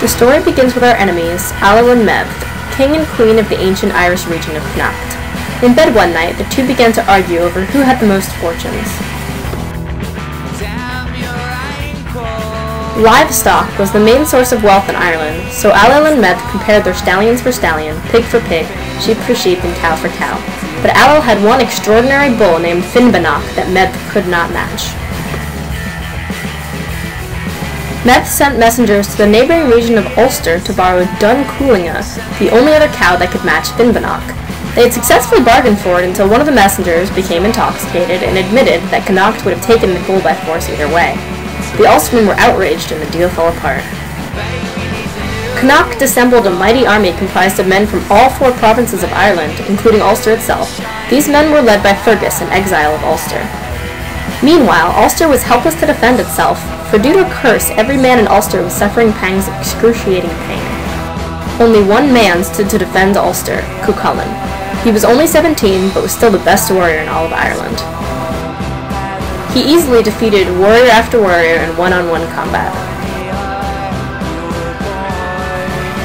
The story begins with our enemies, Alel and Meb, king and queen of the ancient Irish region of Connacht. In bed one night, the two began to argue over who had the most fortunes. Livestock was the main source of wealth in Ireland, so Alel and Meb compared their stallions for stallion, pig for pig, sheep for sheep, and cow for cow. But Alel had one extraordinary bull named Finbanach that Meb could not match. Meb sent messengers to the neighboring region of Ulster to borrow Táin Bó Cuailnge, the only other cow that could match Finbanach. They had successfully bargained for it until one of the messengers became intoxicated and admitted that Connacht would have taken the bull by force either way. The Ulstermen were outraged and the deal fell apart. Connacht assembled a mighty army comprised of men from all 4 provinces of Ireland, including Ulster itself. These men were led by Fergus, an exile of Ulster. Meanwhile, Ulster was helpless to defend itself, for due to a curse, every man in Ulster was suffering pangs of excruciating pain. Only one man stood to defend Ulster, Cuchulainn. He was only 17, but was still the best warrior in all of Ireland. He easily defeated warrior after warrior in one-on-one combat.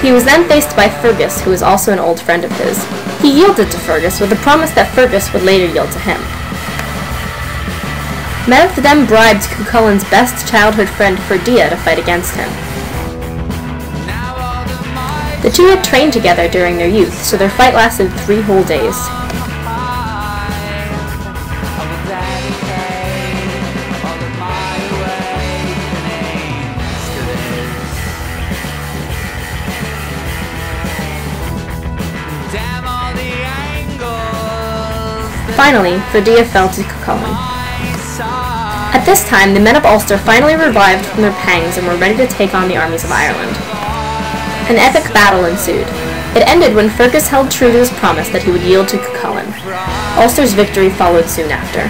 He was then faced by Fergus, who was also an old friend of his. He yielded to Fergus with the promise that Fergus would later yield to him. Meb then bribed Cuchulainn's best childhood friend Ferdia to fight against him. The two had trained together during their youth, so their fight lasted 3 whole days. Finally, Ferdia fell to Cuchulainn. At this time, the men of Ulster finally revived from their pangs and were ready to take on the armies of Ireland. An epic battle ensued. It ended when Fergus held true to his promise that he would yield to Cuchulainn. Ulster's victory followed soon after.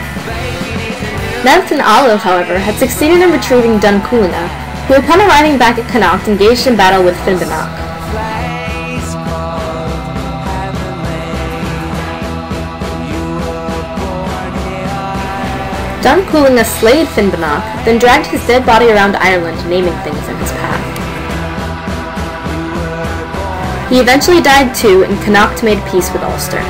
Meb and Alel, however, had succeeded in retrieving Táin Bó Cuailnge, who upon arriving back at Connacht engaged in battle with Finbanach. Táin Bó Cuailnge slayed Finbanach, then dragged his dead body around Ireland, naming things in his path. He eventually died too, and Connacht made peace with Ulster.